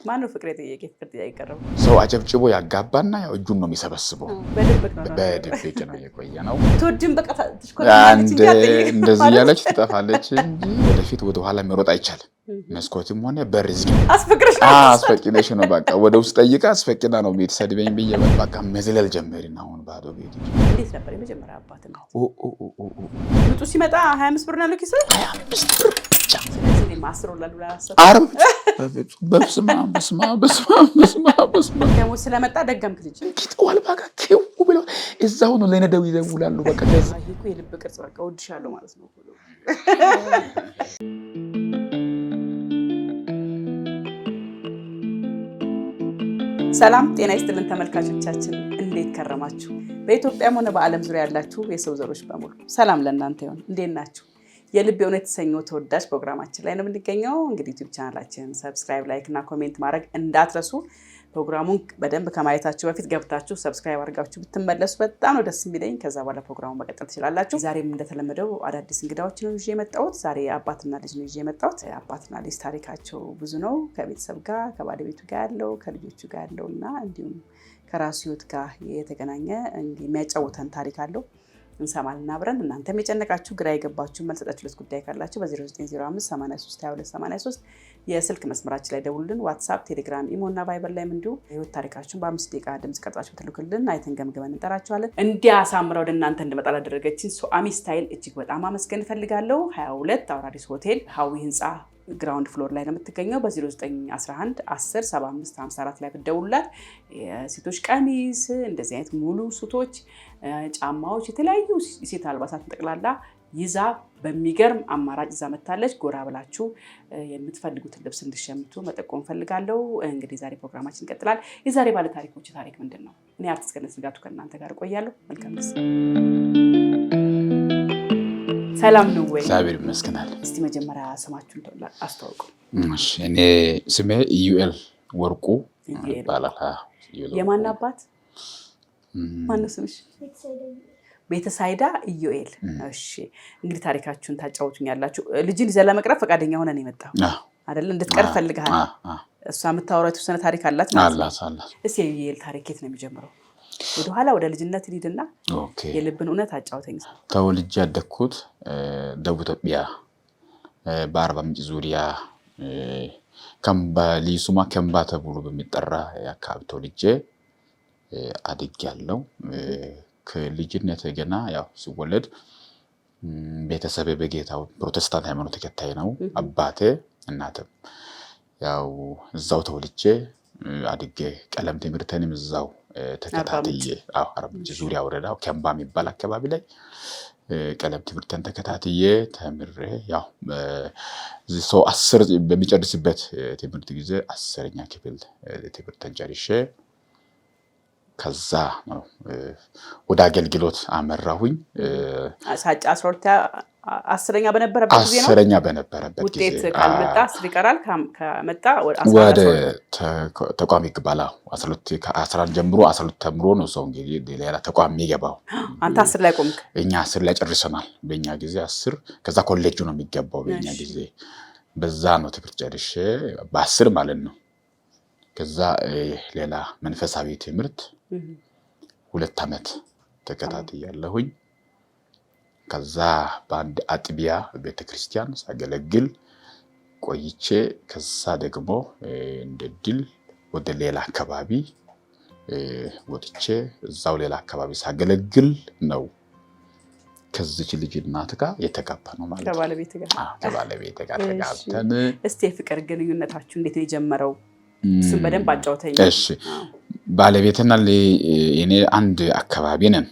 ማነው ፍቅር የጠየቀ ፍቅር ጥያቄ ቀረበ? ሰው አጨብጭቦ ያጋባና ያው እጁን ነው የሚሰበስበው። በድብቅ ነው የቆየ ነው። ትወድም በቃ ትሽኮረማለች እንጂ አትጠይቅም። እንደዚህ ያለች ትጠፋለች እንጂ ወደፊት ወደ ኋላ መሮጥ አይቻልም። መስኮትም ሆነ በር ዝግ አስፈቅደሽ ነው በቃ ወደ ውስጥ ጠይቃ አስፈቅዳ ነው ቤት ሰድበኝ ብዬ በቃ መዝለል ጀመርን። አሁን ባዶ ቤት እንዴት ነበር የመጀመሪያ አባት ነው? ምጡ ሲመጣ 25 ብር ነው ያለው ኪስ 25 ብር ብቻ ስለዚህ ማስሮላል ብላ አሰብ አርብ በስማ ደግሞ ስለመጣ ደገምክ ልጅ ኪቷል ባጋ ከው ብሎ እዛው ነው ለነደው ይደውላሉ። በቃ ከዛ ይሄ የልብ ቅርጽ በቃ ወድሻለሁ ማለት ነው። ሰላም ጤና ይስጥልን ተመልካቾቻችን፣ እንዴት ከረማችሁ? በኢትዮጵያም ሆነ በዓለም ዙሪያ ያላችሁ የሰው ዘሮች በሙሉ ሰላም ለእናንተ ይሁን። እንዴት ናችሁ? የልብ የእውነት የተሰኘው ተወዳጅ ፕሮግራማችን ላይ ነው የምንገኘው። እንግዲህ ዩቲዩብ ቻናላችን ሰብስክራይብ፣ ላይክ እና ኮሜንት ማድረግ እንዳትረሱ። ፕሮግራሙን በደንብ ከማየታችሁ በፊት ገብታችሁ ሰብስክራይብ አድርጋችሁ ብትመለሱ በጣም ነው ደስ የሚለኝ። ከዛ በኋላ ፕሮግራሙን መቀጠል ትችላላችሁ። ዛሬም እንደተለመደው አዳዲስ እንግዳዎችን ነው ይዤ የመጣሁት። ዛሬ አባትና ልጅ ነው ይዤ የመጣሁት። አባትና ልጅ ታሪካቸው ብዙ ነው። ከቤተሰብ ጋር፣ ከባለቤቱ ጋር ያለው፣ ከልጆቹ ጋር ያለው እና እንዲሁም ከራሱ ህይወት ጋር የተገናኘ የሚያጫውተን ታሪክ አለው። እንሰማለን አብረን። እናንተም የጨነቃችሁ ግራ የገባችሁ መልስ ሰጣችሁለት ጉዳይ ካላችሁ በ0905 83 22 83 የስልክ መስመራችን ላይ ደውሉልን። ዋትስአፕ፣ ቴሌግራም፣ ኢሞ እና ቫይበር ላይም እንዲሁ ህይወት ታሪካችሁን በ5 ደቂቃ ድምጽ ቀርጻችሁ ትልኩልን። አይተን ገምገመን እንጠራችኋለን። እንዲያሳምረው ወደ እናንተ እንድመጣ ላደረገችን ሶአሚ ስታይል እጅግ በጣም አመስገን እፈልጋለሁ። 22 አውራዲስ ሆቴል ሀዊ ህንፃ ግራውንድ ፍሎር ላይ ነው የምትገኘው። በ0911 10 75 54 ላይ ብትደውሉላት የሴቶች ቀሚስ፣ እንደዚህ አይነት ሙሉ ሱቶች፣ ጫማዎች፣ የተለያዩ ሴት አልባሳትን ጠቅላላ ይዛ በሚገርም አማራጭ ይዛ መታለች። ጎራ ብላችሁ የምትፈልጉትን ልብስ እንድትሸምቱ መጠቆም ፈልጋለሁ። እንግዲህ ዛሬ ፕሮግራማችን ይቀጥላል። የዛሬ ባለ ታሪኮች ታሪክ ምንድን ነው? እኔ አርቲስት ገነት ንጋቱ ከእናንተ ጋር እቆያለሁ። መልካም ጊዜ። ሰላም ነው ወይ? እግዚአብሔር ይመስገናል። እስቲ መጀመሪያ ስማችሁን አስተዋውቁ። እሺ፣ እኔ ስሜ ኢዩኤል ወርቁ ይባላል። የማን አባት? ማነው ስምሽ? ቤተሳይዳ ኢዩኤል። እሺ፣ እንግዲህ ታሪካችሁን ታጫውቱኛላችሁ። ልጅን ይዘህ ለመቅረብ ፈቃደኛ ሆነ ነው የመጣው አይደል? እንድትቀርብ ፈልገሃል። እሷ የምታወራው የተወሰነ ታሪክ አላት ማለት ነው። እስቲ የኢዩኤል ታሪክ የት ነው የሚጀምረው? ወደኋላ ወደ ልጅነት ሊድና የልብን እውነት አጫውተኝ። ተወልጄ ያደግኩት ደቡብ ኢትዮጵያ በአርባ ምንጭ ዙሪያ ሊሱማ ከምባ ተብሎ በሚጠራ አካባቢ ተወልጄ አድጌያለሁ። ከልጅነት ገና ያው ሲወለድ ቤተሰቤ በጌታው ፕሮቴስታንት ሃይማኖት ተከታይ ነው። አባቴ እናትም ያው እዛው ተወልጄ አድጌ ቀለም ትምህርቴንም እዛው ተከታትዬ አርባ ምንጭ ዙሪያ ወረዳ ከምባ የሚባል አካባቢ ላይ ቀለም ትምህርቴን ተከታትዬ ተምሬ ያው ሰው 10 በሚጨርስበት ትምህርት ጊዜ 10ኛ ክፍል ትምህርቴን ጨርሼ ከዛ ነው ወደ አገልግሎት አመራሁኝ። 10ኛ በነበረበት ጊዜ ነው። 10ኛ በነበረበት ጊዜ ውጤት ካልመጣ 10 ይቀራል። ከመጣ ወደ ተቋም ይገባል። 12 ከ11 ጀምሮ 12 ተምሮ ነው ሰው እንግዲህ ሌላ ተቋም የሚገባው። አንተ 10 ላይ ቆምክ? እኛ 10 ላይ ጨርሰናል። በእኛ ጊዜ 10 ከዛ ኮሌጅ ነው የሚገባው በእኛ ጊዜ። በዛ ነው ትምህርት ጨርሼ በ10 ማለት ነው። ከዛ ሌላ መንፈሳዊ ትምህርት 2 ዓመት ተከታትያለሁኝ። ከዛ በአንድ አጥቢያ ቤተክርስቲያን ሳገለግል ቆይቼ ከዛ ደግሞ እንደ ድል ወደ ሌላ አካባቢ ወጥቼ እዛው ሌላ አካባቢ ሳገለግል ነው ከዚች ልጅ እናት ጋር የተጋባ ነው ማለት ነው። ከባለቤት ጋር ተጋብተን። እስቲ የፍቅር ግንኙነታችሁ እንዴት ነው የጀመረው? እሱን በደንብ አጫውተኝ። እሺ፣ ባለቤትና እኔ አንድ አካባቢ ነን።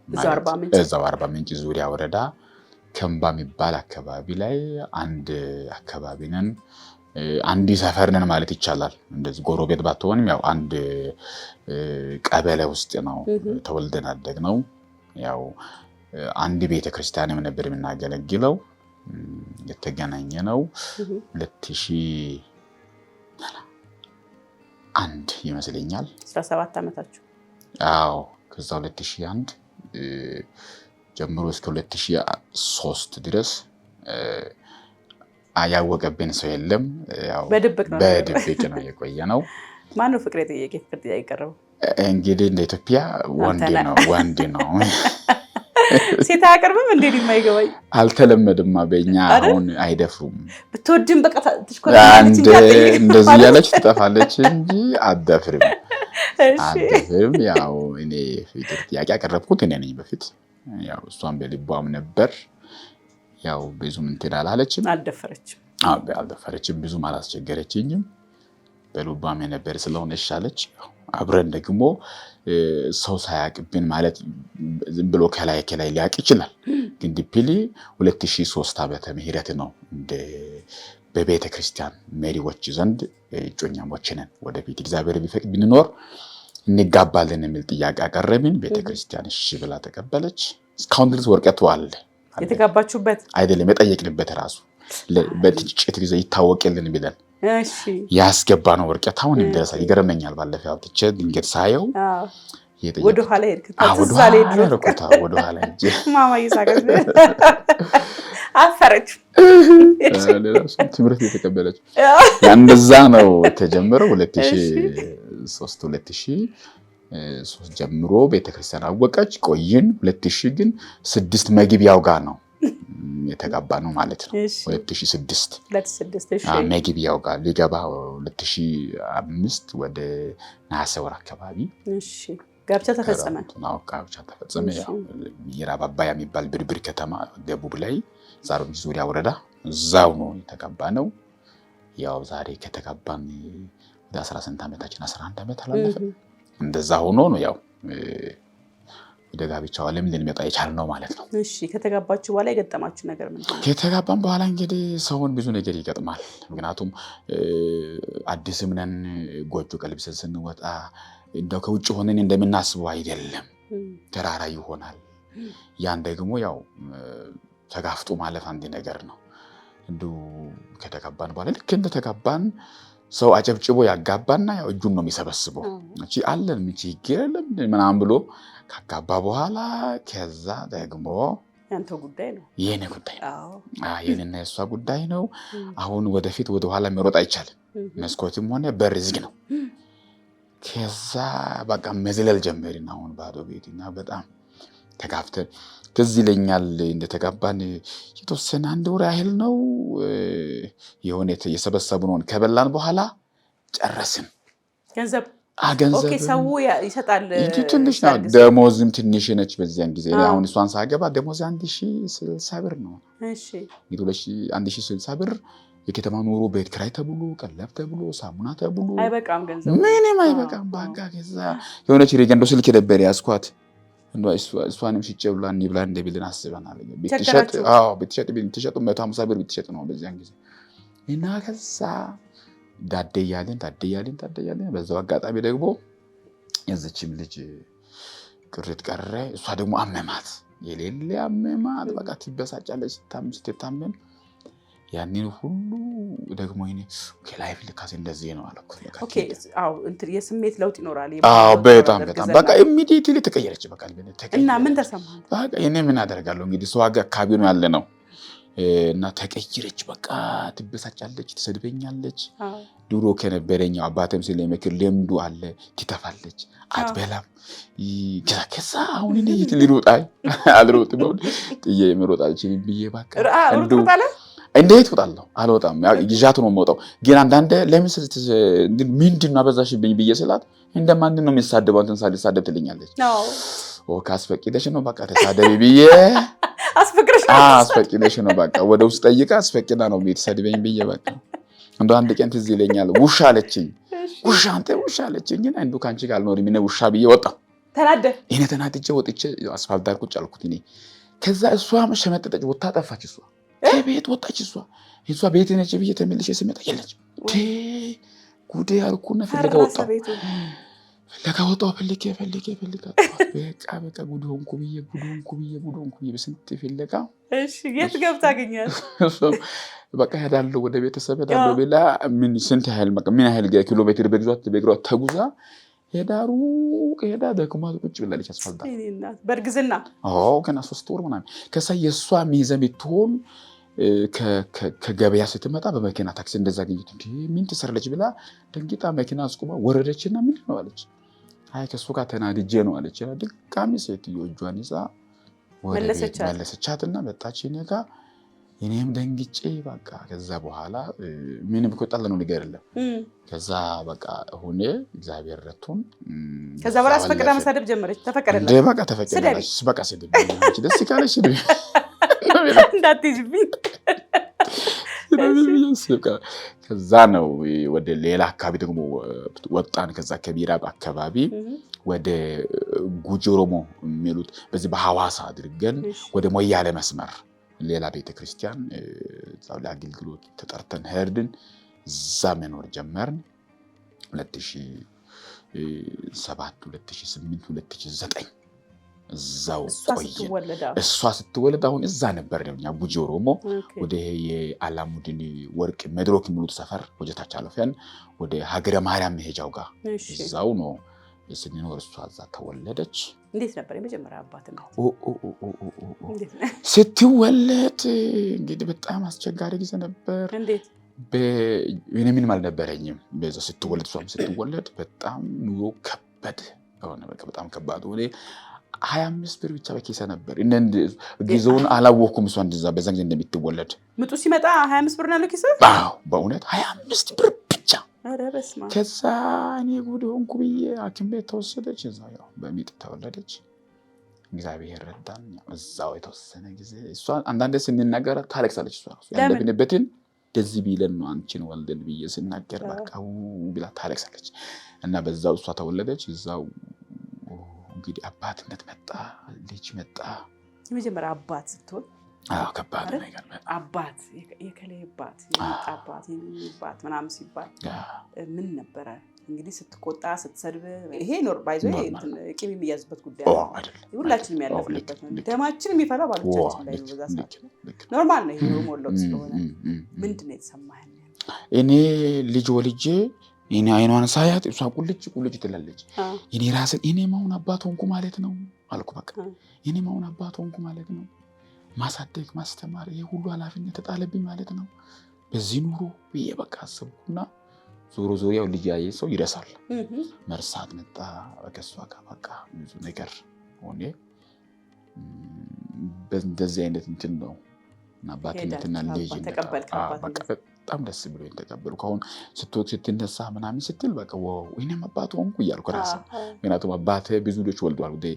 እዛው አርባ ምንጭ ዙሪያ ወረዳ ከምባ የሚባል አካባቢ ላይ አንድ አካባቢ ነን። አንድ ሰፈር ነን ማለት ይቻላል። እንደዚህ ጎረቤት ባትሆንም ያው አንድ ቀበሌ ውስጥ ነው ተወልደን ያደግነው። ያው አንድ ቤተክርስቲያንም ነበር የምናገለግለው። የተገናኘ ነው 2001 ይመስለኛል። 17 ዓመታችሁ? አዎ። ከዛ 2001 ጀምሮ እስከ 2003 ድረስ ያወቀብን ሰው የለም። ያው በድብቅ ነው የቆየ ነው። ማን ነው ፍቅር የጠየቀ? ፍቅር ጥያቄ ቀረበው እንግዲህ እንደ ኢትዮጵያ ወንድ ነው። ሴት አያቀርብም እንዴ? የማይገባኝ አልተለመደማ በእኛ አሁን አይደፍሩም። ብትወድም በቃ ትሽኮራለች እንጂ እንደዚህ ያለች ትጠፋለች እንጂ አትደፍርም። ያው እኔ ፍቅር ጥያቄ ያቀረብኩት እኔ ነኝ በፊት። ያው እሷን በልቧም ነበር። ያው ብዙም እንትን አላለችም፣ አልደፈረችም፣ ብዙም አላስቸገረችኝም። በልቧም የነበር ስለሆነ እሻለች። አብረን ደግሞ ሰው ሳያቅብን ማለት ዝም ብሎ ከላይ ሊያቅ ይችላል። ግን ዲፕሊ 2003 ዓመተ ምህረት ነው እንደ በቤተ ክርስቲያን መሪዎች ዘንድ እጮኛሞች ነን፣ ወደፊት እግዚአብሔር ቢፈቅድ ብንኖር እንጋባለን የሚል ጥያቄ አቀረብን። ቤተ ክርስቲያን እሺ ብላ ተቀበለች። እስካሁን ድረስ ወረቀቱ አለ። የተጋባችሁበት አይደለም የጠየቅንበት ራሱ በጥቂት ጊዜ ይታወቅልን ብለን ያስገባ ነው ወረቀት አሁን እንደዛ ይገርመኛል። ባለፈው አውጥቼ ድንገት ሳየው ወደ ኋላ እንጂ ማማ ይሳቀስ አፈረች ትምህርት የተቀበለች እንደዛ ነው የተጀመረው። 2003 ጀምሮ ቤተክርስቲያን አወቀች። ቆይን 2000 ግን 6 መግቢያው ጋር ነው የተጋባ ነው ማለት ነው። 2006 መግቢያው ጋር ሊገባ 2005 ወደ ነሐሴ ወር አካባቢ ጋብቻ ተፈጸመ። ያው ምዕራብ አባያ የሚባል ብርብር ከተማ ደቡብ ላይ ዛሬ ዙሪያ ወረዳ እዛው ነው የተጋባ ነው። ያው ዛሬ ከተጋባን ወደ 18 ዓመታችን 11 ዓመት አላለፈ። እንደዛ ሆኖ ነው ያው ወደ ጋብቻው ዓለም ልንመጣ የቻልነው ማለት ነው። እሺ ከተጋባችሁ በኋላ የገጠማችሁ ነገር ምንድን ነው? ከተጋባን በኋላ እንግዲህ ሰውን ብዙ ነገር ይገጥማል። ምክንያቱም አዲስም ነን፣ ጎጆ ቀልብሰን ስንወጣ እንደው ከውጭ ሆነን እንደምናስበው አይደለም፣ ተራራ ይሆናል። ያን ደግሞ ያው ተጋፍጦ ማለፍ አንድ ነገር ነው። እንደው ከተጋባን በኋላ ልክ እንደተጋባን ሰው አጨብጭቦ ያጋባና ያው እጁን ነው የሚሰበስበው። እቺ አለን ምን ችግር የለም ምናምን ብሎ ካጋባ በኋላ ከዛ ደግሞ ያንተ ጉዳይ ነው የኔ ጉዳይ ነው። የኔና የሷ ጉዳይ ነው። አሁን ወደፊት ወደ ኋላ መሮጥ አይቻልም። መስኮትም ሆነ በር ዝግ ነው። ከዛ በቃ መዝለል ጀመርን። አሁን ባዶ ቤትና በጣም ተጋፍተን ትዝ ይለኛል እንደተጋባን የተወሰነ 1 ወር ያህል ነው የሆነ የሰበሰብነውን ከበላን በኋላ ጨረስን። ገንዘብ ሰው ይሰጣል። ትንሽ ነው ደሞዝም ትንሽ ነች በዚያን ጊዜ። አሁን እሷን ሳገባ ደሞዝ 1060 ብር ነው። እሺ 1060 ብር የከተማ ኑሮ ቤት ኪራይ ተብሎ ቀለብ ተብሎ ሳሙና ተብሎ አይበቃም፣ ገንዘብ ምንም አይበቃም። ባጋ ከዛ የሆነች ሬገንዶ ስልክ ነበር ያስኳት። እሷንም ሲጨብላ እንብላ እንደብልን አስበናል። ብትሸጥ 150 ብር ብትሸጥ ነው በዚያን ጊዜ። እና ከዛ ዳዴ ያለን በዛው አጋጣሚ ደግሞ የዘችም ልጅ ቅርት ቀረ። እሷ ደግሞ አመማት፣ የሌለ አመማት። በቃ ትበሳጫለች ስትታመም። ያንን ሁሉ ደግሞ ላይፍ ልካሴ እንደዚህ ነው አልኩት። የስሜት ለውጥ ይኖራል። በጣም በቃ ኢሚዲየትሊ ተቀየረች። በቃ እና ምን ተሰማህ? በቃ እኔ ምን አደርጋለሁ እንግዲህ ሰው አካባቢ ነው ያለ ነው። እና ተቀየረች። በቃ ትበሳጫለች፣ ትሰድበኛለች። ድሮ ከነበረኛው አባተም ስለምክር ልምዱ አለ። ትተፋለች፣ አትበላም። ከዛ አሁን እኔ አልሮጥም ጥዬ መሮጥ አልችልም ብዬ በቃ እንዴት እወጣለሁ? አልወጣም። ይዣት ነው የምወጣው። ግን አንዳንዴ ለምን ምንድን ነው አበዛሽብኝ ብዬ ስላት እንደማን ነው የሚሳደበው እንትን ሳልሳደብ ትልኛለች። ካስፈቅደሽ ነው በቃ ተሳደቢ ብዬ አስፈቅደሽ ነው በቃ ወደ ውስጥ ጠይቃ አስፈቅዳ ነው የምትሰድበኝ ብዬ በቃ እንደው አንድ ቀን ትዝ ይለኛል። ውሻ አለችኝ። አንተ ውሻ አለችኝ። እንደው ካንቺ ጋር አልኖርም እኔ ውሻ ብዬ ወጣሁ። እኔ ተናድጄ ወጥቼ አስፋልት ዳር ቁጭ አልኩት እኔ። ከዛ እሷ መሸመጠጠች፣ ወጣ ጠፋች። ቤት ወጣች። እሷ ቤት ነች ብዬ ተመልሼ ስመጣ የለችም። ጉዴ አልኩና ፍለጋ ወጣሁ። ፈልጌ በቃ ጉድ ሆንኩ ብዬ በስንት ፍለጋ የት ገብታ አገኛት? በቃ ሄዳለሁ ወደ ቤተሰብ ሄዳለሁ ብላ ስንት ያህል ኪሎ ሜትር በእግሯ ተጉዛ ሄዳሩ ከሄዳ ደግሞ ቁጭ ብላለች አስፋልት። በእርግዝና ገና 3 ወር ምናምን። ከዛ የእሷ ሚዘን ብትሆን ከገበያ ስትመጣ በመኪና ታክሲ እንደዛ አገኘት። ምን ትሰራለች ብላ ደንጊጣ መኪና አስቁማ ወረደችና ምንድን ነው አለች። አይ ከሱ ጋር ተናድጄ ነው አለች። ድጋሚ ሴትዮ እጇን ይዛ ወደ ቤት መለሰቻትና መጣች እኔ ጋ። እኔም ደንግጬ በቃ ከዛ በኋላ ምንም እኮ ጣለ ነው ነገር የለም። ከዛ በቃ ሆነ እግዚአብሔር ረቶን ከዛ በኋላ አስፈቅዳ መሳደብ ጀመረች። ተፈቀደላት በቃ ተፈቀደላት። በቃ ስድብ ደስ ካለሽ ስድብ እንዳትይዝብኝ። ከዛ ነው ወደ ሌላ አካባቢ ደግሞ ወጣን። ከዛ ከቢራ አካባቢ ወደ ጉጂ ኦሮሞ የሚሉት በዚህ በሐዋሳ አድርገን ወደ ሞያሌ መስመር ሌላ ቤተክርስቲያን እዛው ለአገልግሎት ተጠርተን ሄድን። እዛ መኖር ጀመርን 2007 2008 2009 እዛው ቆየን። እሷ ስትወለድ አሁን እዛ ነበር ነው እኛ ጉጂ ኦሮሞ ወደ የአላሙዲን ወርቅ መድሮክ የሚሉት ሰፈር ወጀታች አለፈን ወደ ሀገረ ማርያም መሄጃው ጋር እዛው ነው ስንኖር። እሷ እዛ ተወለደች። እንዴት ነበር የመጀመሪያ አባት ነው? ስትወለድ እንግዲህ በጣም አስቸጋሪ ጊዜ ነበር። እንዴት ምንም አልነበረኝም በዛ ስትወለድ። እሷም ስትወለድ በጣም ኑሮ ከበድ ሆነ። በጣም ከባድ ሆነ። 25 ብር ብቻ በኪሴ ነበር። ጊዜውን አላወኩም። እሷ እንደዛ በዛ ጊዜ እንደምትወለድ ምጡ ሲመጣ 25 ብር ነው ያለው ኪሴ? አዎ በእውነት 25 ብር ብቻ። ኧረ በስመ አብ። ከዛ እኔ ጉድ ሆንኩ ብዬ ሐኪም ቤት ተወሰደች። እዛው ያው በሚጥ ተወለደች። እግዚአብሔር ረዳን። እዛው የተወሰነ ጊዜ እሷ አንዳንዴ ስንናገር ታለቅሳለች። እሷ ያለብንበትን እንደዚህ ቢለን ነው አንቺን ወልደን ብዬ ስናገር በቃ ብላ ታለቅሳለች። እና በዛው እሷ ተወለደች። እዛው እንግዲህ አባትነት መጣ፣ ልጅ መጣ። የመጀመሪያ አባት ስትሆን ከባድ ነገር አባት የከሌ አባት አባት የሚባት ምናምን ሲባል ምን ነበረ እንግዲህ ስትቆጣ ስትሰድብ ይሄ ኖር ባይዞ ቂም የሚያዝበት ጉዳይ አይደል? ሁላችንም ያለፍንበት ነው። ደማችን የሚፈላው ባሎቻችን ላይ ነው። በዛ ሰዓት ኖርማል ነው። ይሄ ኖርማል ስለሆነ ምንድን ነው የተሰማህ? እኔ ልጅ ወልጄ እኔ አይኗን ሳያት እሷ ቁልጭ ትላለች። እኔ ራስን እኔ ማውን አባት ሆንኩ ማለት ነው አልኩ። በቃ እኔ ማውን አባት ሆንኩ ማለት ነው። ማሳደግ ማስተማር ይሄ ሁሉ ኃላፊነት ተጣለብኝ ማለት ነው በዚህ ኑሮ ብዬ በቃ አሰብኩና ዞሮ ያው ልጅ ያየ ሰው ይረሳል። መርሳት መጣ። ከሷ ጋር በቃ ብዙ ነገር ሆነ። በእንደዚህ አይነት እንትን ነው አባትነትና ልጅነት በቃ በጣም ደስ ብሎኝ ተቀበልኩ። አሁን ስትነሳ ምናምን ስትል በቃ እኔም አባት ሆንኩ እያልኩ ራሴ። ምክንያቱም አባቴ ብዙ ልጆች ወልዷል። ወደ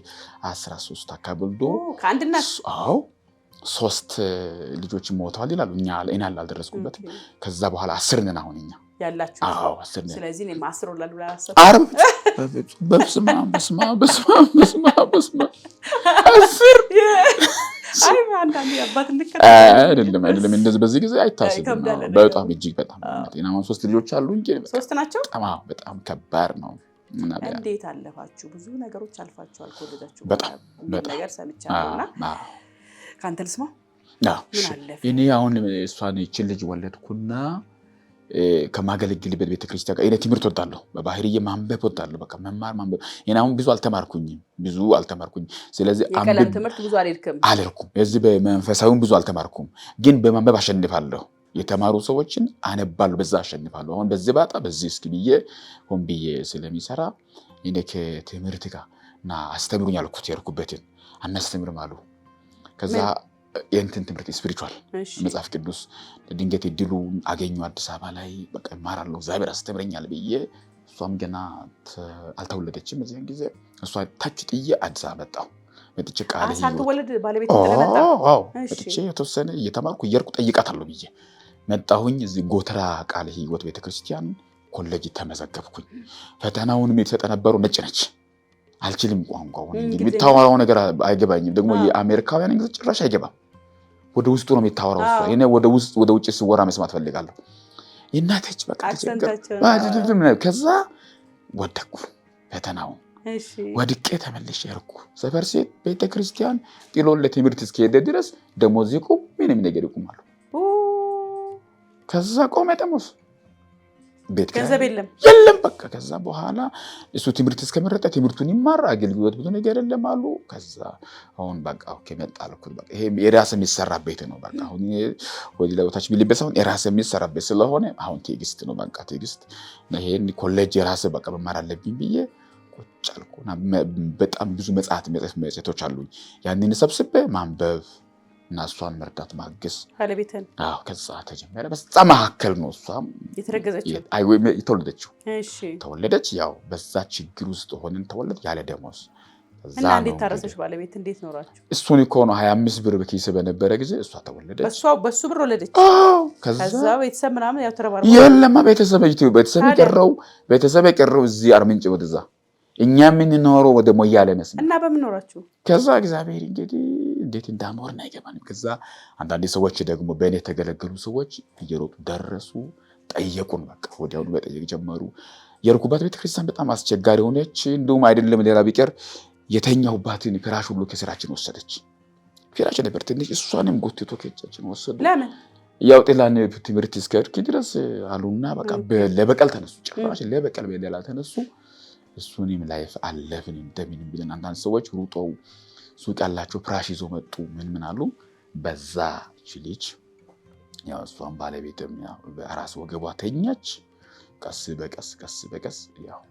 13 አካባቢ ወልዶ ከአንድነት 3 ልጆች ሞተዋል ይላሉ። እኔ አልደረስኩበት። ከዛ በኋላ 10 ነን አሁን እኛ ያላችሁ። 10 ነን። ስለዚህ እኔ ማስሮ ላሉ ራስ በስመ አብ 10 አንዳንዴ አባት አይደለም እንደዚህ በዚህ ጊዜ አይታሰብም። በጣም እጅግ በጣም አሁን 3 ልጆች አሉ እንጂ 3 ናቸው። በጣም ከባድ ነው። እንዴት አለፋችሁ? ብዙ ነገሮች አልፋችኋል ከወለዳችሁ በጣም ነገር ሰምቻለሁና ካንተ ልስማ። እኔ አሁን እሷን ይችን ልጅ ወለድኩና ከማገለግልበት ቤተክርስቲያን ጋር እኔ ትምህርት ወጣለሁ። በባህሪዬ ማንበብ ወጣለሁ። በቃ መማር ማንበብ። እኔ አሁን ብዙ አልተማርኩኝም። ስለዚህ የቀለም ትምህርት ብዙ አልሄድኩም። እዚህ በመንፈሳዊም ብዙ አልተማርኩም። ግን በማንበብ አሸንፋለሁ። የተማሩ ሰዎችን አነባለሁ፣ በዛ አሸንፋለሁ። አሁን በዚህ ባጣ በዚህ እስኪ ብዬ ሆን ብዬ ስለሚሰራ እኔ ከትምህርት ጋር እና አስተምሩኝ አልኩት። የሄድኩበትን አናስተምርም አሉ። ከዛ የእንትን ትምህርት ስፒሪቹዋል መጽሐፍ ቅዱስ ድንገት እድሉ አገኙ። አዲስ አበባ ላይ በቃ እማራለሁ፣ እግዚአብሔር አስተምረኛል ብዬ እሷም ገና አልተወለደችም በዚያን ጊዜ። እሷ ታች ጥዬ አዲስ አበባ መጣሁ። መጥቼ ቃል ሳትወለድ ባለቤት ተለመጣ። መጥቼ የተወሰነ እየተማርኩ እየርኩ ጠይቃታለሁ ብዬ መጣሁኝ። እዚህ ጎተራ ቃል ሕይወት ቤተክርስቲያን ኮሌጅ ተመዘገብኩኝ። ፈተናውን የተሰጠነበረው ነጭ ነች። አልችልም ቋንቋውን እንግዲህ የምታወራው ነገር አይገባኝም። ደግሞ የአሜሪካውያን እንግሊዝ ጭራሽ አይገባም። ወደ ውስጡ ነው የሚታወራው እሷ። እኔ ወደ ውጭ ሲወራ መስማት ፈልጋለሁ። እናተች በቃ ከዛ ወደኩ ፈተናውን። ወድቄ ተመልሼ ሄድኩ። ሰፈር ሴት ቤተክርስቲያን ጥሎን ለትምህርት እስከሄደ ድረስ ደሞዝ ይቁም ምንም ነገር ይቁማሉ። ከዛ ቆመ ደሞዝ። ቤት ገንዘብ የለም በቃ ከዛ በኋላ እሱ ትምህርት እስከመረጠ ትምህርቱን ይማር አገልግሎት ብዙ ነገር የለም አሉ። ከዛ አሁን በቃ ኦኬ መጣልኩት በቃ ይሄ የራስ የሚሰራ ቤት ነው በቃ አሁን ወዲ ለውታች ቢልበስ አሁን የራስ የሚሰራ ቤት ስለሆነ አሁን ትዕግስት ነው በቃ ትዕግስት ይሄን ኮሌጅ የራስ በቃ መማር አለብኝ ብዬ ቁጭ አልኩና በጣም ብዙ መጽሐፍቶች አሉኝ ያንን ሰብስቤ ማንበብ እና እሷን መርዳት ማገዝ ባለቤትን ከዛ ተጀመረ። በዛ መካከል ነው እሷም የተወለደችው። ተወለደች ያው በዛ ችግር ውስጥ ሆነን ተወለድ ያለ ደሞዝ እና እንዴት ታረሰሽ ባለቤት እንዴት ኖራችሁ? እሱን እኮ ነው 25 ብር በኪስ በነበረ ጊዜ እሷ ተወለደች። በሱ ብር ወለደች። ከዛ ቤተሰብ ምናምን ያው ተረባርኩ የለማ ቤተሰብ የቀረው እዚህ አርምንጭ ወደዛ እኛ ምን ኖረው ወደ ሞያሌ መስመር እና በምን ኖራችሁ? ከዛ እግዚአብሔር እንግዲህ እንዴት እንዳኖር አይገባንም። ከዛ አንዳንድ ሰዎች ደግሞ በእኔ የተገለገሉ ሰዎች እየሮጡ ደረሱ ጠየቁን። በቃ ወዲያውኑ መጠየቅ ጀመሩ። የርኩባት ቤተክርስቲያን በጣም አስቸጋሪ ሆነች። እንደውም አይደለም ሌላ ቢቀር የተኛሁባትን ፍራሽ ሁሉ ከስራችን ወሰደች። ፍራሽ ነበር ትንሽ እሷንም ጎትቶ ከእጃችን ወሰዱ። ለምን? ያው ጥላን ትምህርት እስከርክ ድረስ አሉና በቃ ለበቀል ተነሱ። ጭራሽ ለበቀል በሌላ ተነሱ። እሱንም ላይፍ አለፍን እንደምን ብለን አንዳንድ ሰዎች ሩጠው ሱቅ ያላቸው ፍራሽ ይዞ መጡ። ምን አሉ በዛ ልጅ ያው እሷን ባለቤትም ያው በራስ ወገቧ ተኛች። ቀስ በቀስ ያው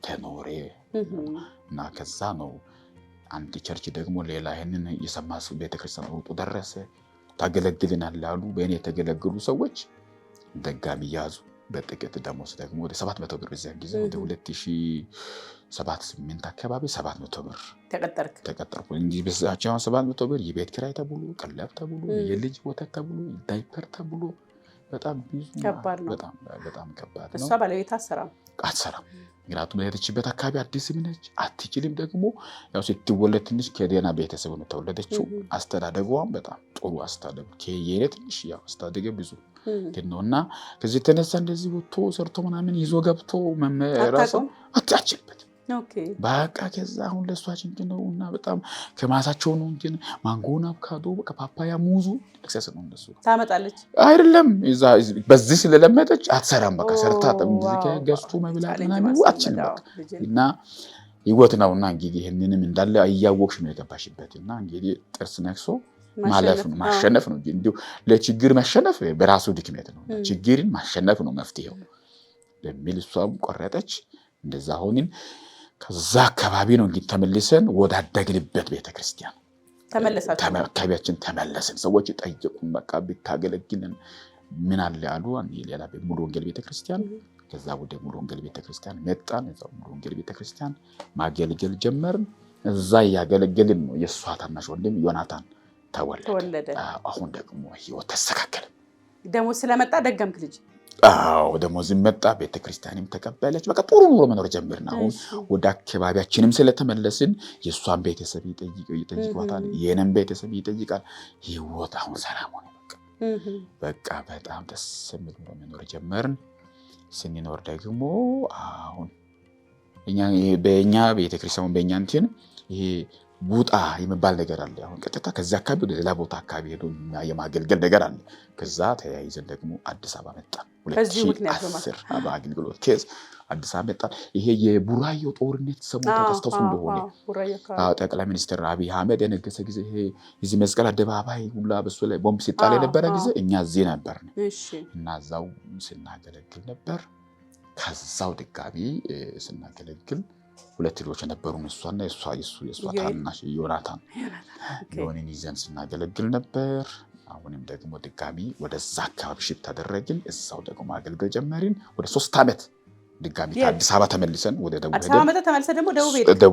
ተኖሬ እና ከዛ ነው አንድ ቸርች ደግሞ ሌላ ይሄንን የሰማሱ ቤተክርስቲያን ሩጦ ደረሰ። ታገለግልናል ያሉ በእኔ የተገለገሉ ሰዎች ደጋሚ ያዙ። በጥቂት ደሞዝ ደግሞ ወደ 700 ብር በዚያን ጊዜ ወደ 2007-8 አካባቢ 700 ብር ተቀጠርኩ እንጂ በዛቻው 700 ብር የቤት ኪራይ ተብሎ ቀለብ ተብሎ የልጅ ወተት ተብሎ ዳይፐር ተብሎ በጣም ብዙ ከባድ ነው። በጣም ከባድ ነው። እሷ ባለቤት አትሰራም። ምክንያቱም ለተችበት አካባቢ አዲስ ነች አትችልም። ደግሞ ያው ስትወለድ ትንሽ ከደህና ቤተሰብ ነው ተወለደችው። አስተዳደጓም በጣም ጥሩ አስተዳደግ ከየኔ ትንሽ ያው አስተዳደገ ብዙ ነውና ከዚህ ተነሳ እንደዚህ ወጥቶ ሰርቶ ምናምን ይዞ ገብቶ መመራሱ አትችልበት። በቃ ከዛ አሁን ለሷ ጭንቅ ነውና በጣም ከማሳቸው ነው እንጂ ማንጎና አቮካዶ ከፓፓያ ሙዙ ኤክሰስ ነው እንደሱ ታመጣለች አይደለም። በዚህ ስለለመደች አትሰራም። በቃ ሰርታ እንደዚህ ከገዝቶ መብላት ምናምን አትችልም። እና ህይወት ነውና እንግዲህ ይሄንንም እንዳለ እያወቅሽ ነው የገባሽበትና እንግዲህ ጥርስ ነክሶ ማለፍ ነው ማሸነፍ ነው እንጂ ለችግር መሸነፍ በራሱ ድክመት ነው። ችግርን ማሸነፍ ነው መፍትሄው በሚል እሷም ቆረጠች። እንደዛ ሆነን ከዛ አካባቢ ነው እንግዲህ ተመልሰን ወዳደግንበት ቤተክርስቲያን አካባቢያችን ተመለስን። ሰዎች ጠየቁን በቃ ብታገለግልን ምን አለ አሉ። ሌላ ሙሉ ወንጌል ቤተክርስቲያን ከዛ ወደ ሙሉ ወንጌል ቤተክርስቲያን መጣን። እዛው ሙሉ ወንጌል ቤተክርስቲያን ማገልገል ጀመርን። እዛ ያገለገልን ነው የሷ ታናሽ ወንድም ዮናታን ተወለደ። አሁን ደግሞ ህይወት ተስተካከለ። ደሞዝ ስለመጣ ደገምክ ልጅ? አዎ ደሞዝ መጣ። ቤተክርስቲያንም ተቀበለች። በቃ ጥሩ ኑሮ መኖር ጀመርን። አሁን ወደ አካባቢያችንም ስለተመለስን የሷን ቤተሰብ ይጠይቋታል፣ የኔን ቤተሰብ ይጠይቃል። ህይወት አሁን ሰላም ሆነ። በቃ በጣም ደስ የሚል ኑሮ መኖር ጀመርን። ስንኖር ደግሞ አሁን በእኛ ቤተክርስቲያን በእኛ እንትን ይሄ ቡጣ የሚባል ነገር አለ። አሁን ቀጥታ ከዛ አካባቢ ወደ ሌላ ቦታ አካባቢ ሄዶ የማገልገል ነገር አለ። ከዛ ተያይዘን ደግሞ አዲስ አበባ መጣን። 2010 በአገልግሎት ኬዝ አዲስ አበባ መጣን። ይሄ የቡራዮ ጦርነት ሰሞኑን ተስተውሶ እንደሆነ ጠቅላይ ሚኒስትር አብይ አህመድ የነገሰ ጊዜ ይሄ እዚህ መስቀል አደባባይ ሁላ በሱ ላይ ቦምብ ሲጣል የነበረ ጊዜ እኛ እዚህ ነበርን እና እዛው ስናገለግል ነበር። ከዛው ድጋሚ ስናገለግል ሁለት ልጆች ነበሩን። እሷና የሷ ታናሽ ዮናታን ዮኒን ይዘን ስናገለግል ነበር። አሁንም ደግሞ ድጋሚ ወደዛ አካባቢ ሽፍት አደረግን። እዛው ደግሞ ማገልገል ጀመርን። ወደ 3 ዓመት ድጋሚ ከአዲስ አበባ ተመልሰን ወደ ደቡብ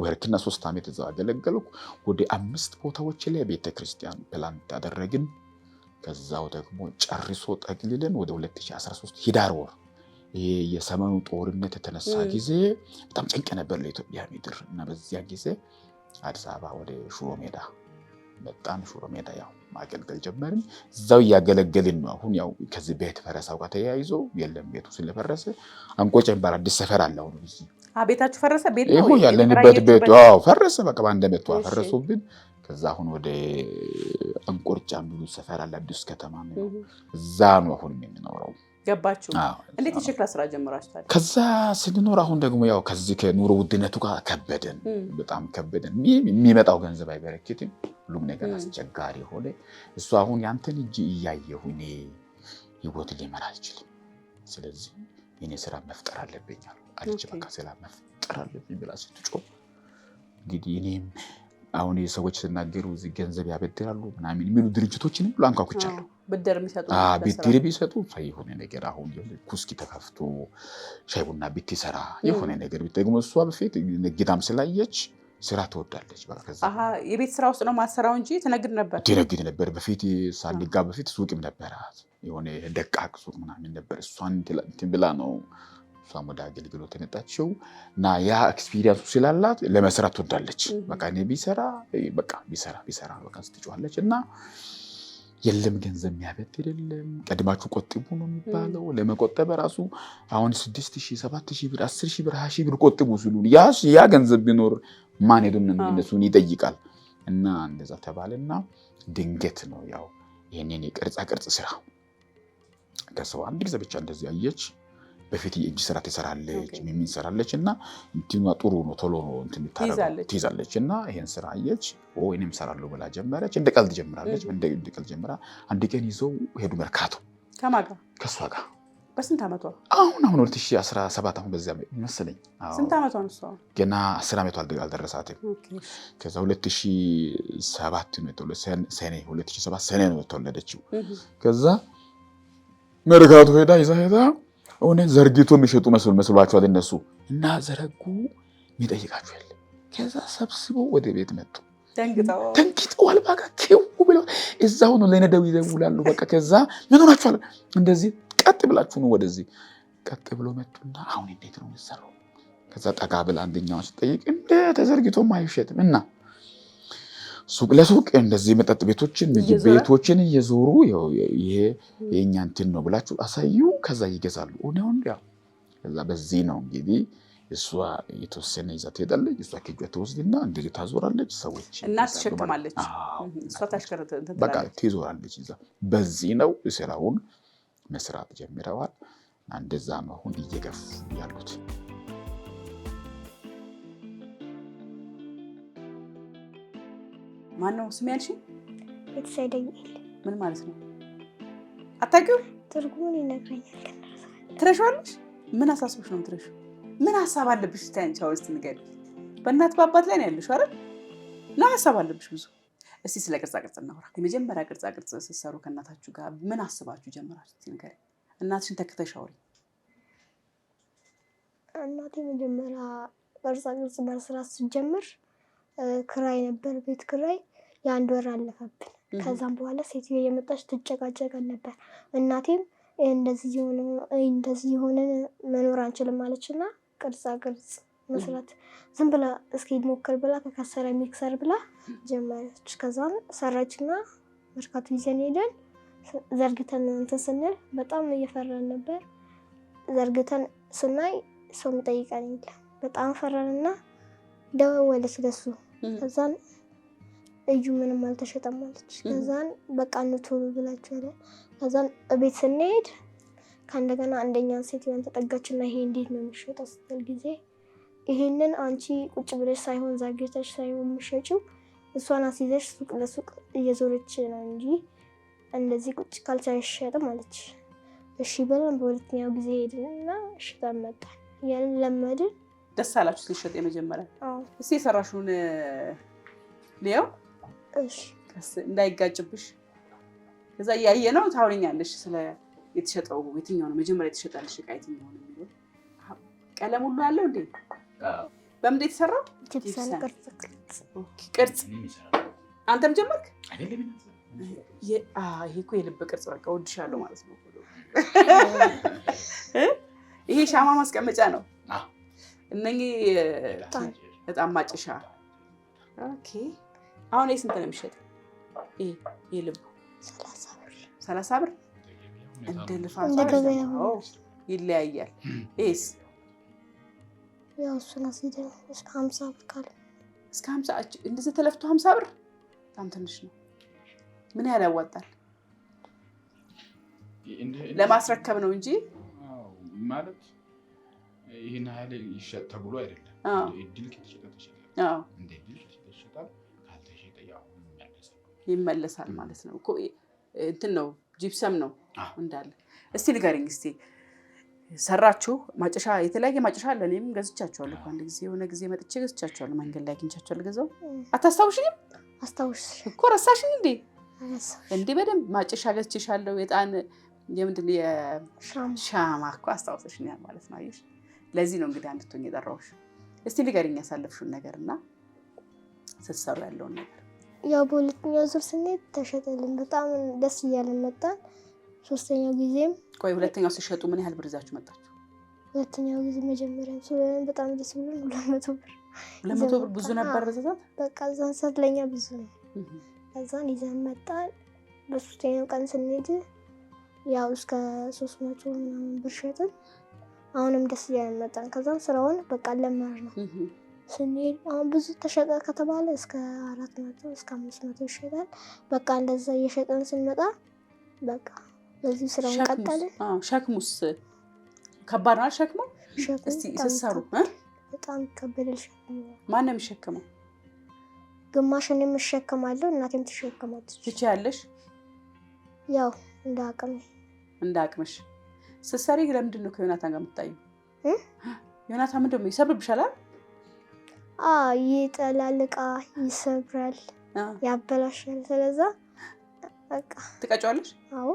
ሄድን። 3 ዓመት እዛው አገለገልኩ። ወደ 5 ቦታዎች ላይ ቤተክርስቲያን ፕላንት አደረግን። ከዛው ደግሞ ጨርሶ ጠቅልለን ወደ 2013 ሂዳር ወር ይሄ የሰሜኑ ጦርነት የተነሳ ጊዜ በጣም ጭንቅ ነበር ለኢትዮጵያ ምድር እና በዚያ ጊዜ አዲስ አበባ ወደ ሽሮ ሜዳ በጣም ሽሮ ሜዳ ያው ማገልገል ጀመርን። እዛው ያገለገልን ነው። አሁን ያው ከዚህ ቤት ፈረሳው ጋር ተያይዞ የለም ቤቱ ስለፈረሰ አንቆጭ የሚባል አዲስ ሰፈር አለ። አሁን እዚህ ቤታችሁ ፈረሰ? ቤት ነው ይሁን ያለንበት ቤት ፈረሰ። በቃ ባንደ መጥቶ ፈረሱብን። ከዛ አሁን ወደ አንቆርጫ የሚሉ ሰፈር አለ አዲስ ከተማ ነው። እዛ ነው አሁን የምንኖረው። ገባችሁ? እንዴት የሸክላ ስራ ጀምራችኋል? ከዛ ስንኖር አሁን ደግሞ ያው ከዚህ ከኑሮ ውድነቱ ጋር ከበደን፣ በጣም ከበደን። የሚመጣው ገንዘብ አይበረክትም፣ ሁሉም ነገር አስቸጋሪ ሆነ። እሱ አሁን ያንተን እጅ እያየሁ እኔ ህይወት ሊመራ አልችልም፣ ስለዚህ እኔ ስራ መፍጠር አለብኝ አለች። በቃ ስራ መፍጠር አለብኝ ብላ ስትጮህ እንግዲህ እኔም አሁን ሰዎች ሲናገሩ እዚህ ገንዘብ ያበድራሉ ምናምን የሚሉ ድርጅቶችን ሁሉ አንኳኩቻለሁ። ብድር ቢሰጡ የሆነ ነገር አሁን ኩስኪ ተከፍቶ ሻይ ቡና ብትሰራ የሆነ ነገር ደግሞ እሷ በፊት ነግዳም ስላየች ስራ ትወዳለች። የቤት ስራ ውስጥ ነው ማሰራው እንጂ ትነግድ ነበር። በፊት ሳልጋ በፊት ሱቅም ነበራት፣ የሆነ ደቃቅ ሱቅ ምናምን ነበር። እሷን እንትን ብላ ነው እሷም ወደ አገልግሎት የመጣችው እና ያ ኤክስፒሪየንሱ ስላላት ለመስራት ትወዳለች። በቃ እኔ ቢሰራ በቃ ስትጮኻለች እና የለም ገንዘብ የሚያበድር የለም፣ ቀድማችሁ ቆጥቡ ነው የሚባለው። ለመቆጠብ ራሱ አሁን 6,000 7,000 ብር 10,000 ብር 20,000 ብር ቆጥቡ ሲሉ ያ ገንዘብ ቢኖር ማን ሄዶ እነሱን ይጠይቃል? እና እንደዛ ተባለና ድንገት ነው ያው ይሄንን የቅርጻ ቅርጽ ስራ ከሰው አንድ ጊዜ ብቻ እንደዚህ አየች። በፊት የእጅ ስራ ትሰራለች፣ ምን ትሰራለች እና እንትኗ ጥሩ ነው፣ ቶሎ ነው እንትን ትይዛለች እና ይሄን ስራ አየች። እኔም እሰራለሁ ብላ ጀመረች። እንደ ቀልድ ጀምራለች። እንደ ቀልድ ጀምራ አንድ ቀን ይዘው ሄዱ መርካቶ። ከማን ጋር? ከሷ ጋር። በስንት ዓመቷ? አሁን 2017 አሁን በዚያ መሰለኝ። ስንት ዓመቷ ነው እሷ? ገና 10 ዓመቷ አልደረሳትም። ከዛ 2007 ነው የተወለደችው። ከዛ መርካቶ ሄዳ ይዛ ሄዳ ዘርግቶ የሚሸጡ መስሏቸዋል እነሱ እና ዘረጉ። የሚጠይቃቸው የለም። ከዛ ሰብስበው ወደ ቤት መጡ። ደንግጠዋል። በቃ ኬው ብለው እዛው ነው ለነደው ይደውላሉ። በቃ ከዛ ምን ሆናችኋል? እንደዚህ ቀጥ ብላችሁ ነው ወደዚህ። ቀጥ ብሎ መጡና አሁን እንዴት ነው የሚሰራው? ከዛ ጠጋ ብላ አንደኛዋ ስትጠይቅ እንደ ተዘርግቶም አይሸጥም እና ሱቅ ለሱቅ እንደዚህ መጠጥ ቤቶችን ምግብ ቤቶችን እየዞሩ ይሄ የኛ እንትን ነው ብላችሁ አሳዩ። ከዛ ይገዛሉ። ያው ከዛ በዚህ ነው እንግዲህ እሷ የተወሰነ ይዛ ትሄዳለች። እሷ ከእጇ ትወስድና እንደዚህ ታዞራለች። ሰዎች እና ትሸከማለች። እሷ በቃ ትዞራለች ይዛ። በዚህ ነው ስራውን መስራት ጀምረዋል። እንደዛ ነው አሁን እየገፉ ያሉት። ማነው ስም ያልሽኝ? ቤተሰብ ደኝል። ምን ማለት ነው? አታውቂውም? ትርጉሙን ይነግረኛል። ትረሻዋለሽ? ምን አሳስቦሽ ነው የምትረሺው? ምን ሀሳብ አለብሽ? ታንቻው እስቲ ንገሪኝ። በእናት በአባት ላይ ነው ያለሽው አይደል? እና ሀሳብ አለብሽ ብዙ። እስቲ ስለ ቅርጻ ቅርጽ እናውራ። የመጀመሪያ ቅርጻ ቅርጽ ስትሰሩ ከእናታችሁ ጋር ምን አስባችሁ ጀመራችሁ? እስቲ ንገሪኝ። እናትሽን ተከተሽ አውሪ። እናቴ መጀመሪያ ቅርጻ ቅርጽ መስራት ስትጀምር ክራይ ነበር፣ ቤት ክራይ የአንድ ወር አለፈብን። ከዛም በኋላ ሴትዮ የመጣች ትጨቃጨቀን ነበር። እናቴም እንደዚህ የሆነ መኖር አንችልም ማለችና ቅርጻ ቅርጽ መስራት ዝም ብላ እስኪ ሞክር ብላ ከከሰረ ሚክሰር ብላ ጀመረች። ከዛም ሰራችና መርካቶ ይዘን ሄደን ዘርግተን እንትን ስንል በጣም እየፈራን ነበር። ዘርግተን ስናይ ሰው የሚጠይቀን የለም። በጣም ፈራንና ደወለች ለሱ። ከዛን እዩ ምንም አልተሸጠም አለች። ከዛን በቃ እንቶሎ ብላችሁ አለ። ከዛን ቤት ስንሄድ ከእንደገና አንደኛን ሴትዮን ተጠጋችና ይሄ እንዴት ነው የሚሸጠው ስትል ጊዜ ይሄንን አንቺ ቁጭ ብለሽ ሳይሆን ዛጌታሽ ሳይሆን የሚሸጪው እሷን አስይዘሽ ሱቅ ለሱቅ እየዞረች ነው እንጂ እንደዚህ ቁጭ ካልቻ አይሸጥም አለች። እሺ ብለን በሁለተኛው ጊዜ ሄድንና ሽጠን መጣን። ያንን ለመድን። ደስ አላችሁ ሲሸጥ የመጀመሪያ? እስቲ የሰራሽውን ሊያው እሺ እንዳይጋጭብሽ ከዛ ያየ ነው ታውሪኛለሽ ስለ የተሸጠው የትኛው ነው መጀመሪያ የተሸጠልሽ ዕቃ የትኛው ነው የሚለው ቀለም ሁሉ ያለው እንዴ? በምን የተሰራው? ጂፕሰም ቅርጽ አንተም ጀመርክ? ይሄ እኮ የልብ ቅርጽ በቃ ወድሻለሁ ማለት ነው። ይሄ ሻማ ማስቀመጫ ነው። እነኚህ በጣም ማጨሻ። ኦኬ አሁን ይሄ ስንት ነው የሚሸጠው? ይሄ ልብ 30 ብር እንደ ልፋት ነው ይለያያል። ኤስ ያው እሱን አስይዘን እስከ 50 ብር ካለ እስከ 50 እንደዚህ ተለፍቶ 50 ብር በጣም ትንሽ ነው። ምን ያህል ያዋጣል? ለማስረከብ ነው እንጂ ማለት ይሄን ኃይል ይሸጥ ተብሎ አይደለም። እድል ከተሸጠ እንደ እድል ይሸጣል፣ ካልተሸጠ ያው ይመለሳል ማለት ነው እኮ እንትን ነው ጂፕሰም ነው እንዳለ። እስቲ ንገሪኝ እስቲ ሰራችሁ ማጨሻ የተለያየ ማጨሻ አለ። እኔም ገዝቻቸዋለሁ አንድ ጊዜ የሆነ ጊዜ መጥቼ ገዝቻቸዋለሁ። መንገድ ላይ አግኝቻቸዋለሁ ገዛው። አታስታውሽኝም? አስታውሽ እኮ ረሳሽኝ እንዴ? እንዴ በደንብ ማጨሻ ገዝቼሻለሁ። የጣን የምንድን የሻማ እኮ አስታውሰሽኛል ማለት ነው። አየሽ ለዚህ ነው እንግዲህ አንድ ትሆኝ የጠራሁሽ። እስቲ ንገሪኝ ያሳለፍሽውን ነገርና ስትሰሩ ያለውን ነገር። ያው በሁለተኛው ዙር ስንሄድ ተሸጠልን፣ በጣም ደስ እያለን መጣን። ሶስተኛው ጊዜም ቆይ ሁለተኛው ሲሸጡ ምን ያህል ብር ይዛችሁ መጣችሁ? ሁለተኛው ጊዜ መጀመሪያ ስለሆነ በጣም ደስ ብሎን 200 ብር 200 ብር ብዙ ነበር በዛት። በቃ ዛን ሰዓት ለኛ ብዙ ነው። ከዛን ይዘን መጣን። በሶስተኛው ቀን ስንሄድ ያው እስከ 300 ምናምን ብር ሸጥን። አሁንም ደስ እያለን መጣን። ከዛን ስራውን በቃ ለማር ነው ስንሄድ አሁን ብዙ ተሸጠ ከተባለ እስከ 400 እስከ 500 ይሸጣል። በቃ እንደዛ እየሸጠን ስንመጣ በቃ በዚህ ስራውን ቀጠልን። ሸክሙስ ከባድ ነው ሸክሙ? እስቲ ሲሰሩ በጣም ከበደል ሸክሙ። ማን ነው የሚሸከመው? ግማሽን የምሸከማለሁ፣ እናቴም ትሸከማለች። ትችያለሽ? ያው እንደ አቅምሽ። ስትሰሪ ለምንድን ነው ከዮናታን ጋር የምትታዩ? ዮናታን ምንድን ነው ይሰብርብሻል? ይጠላል፣ ዕቃ ይሰብራል፣ ያበላሻል። ስለዛ በቃ ትቀጫዋለሽ? አዎ።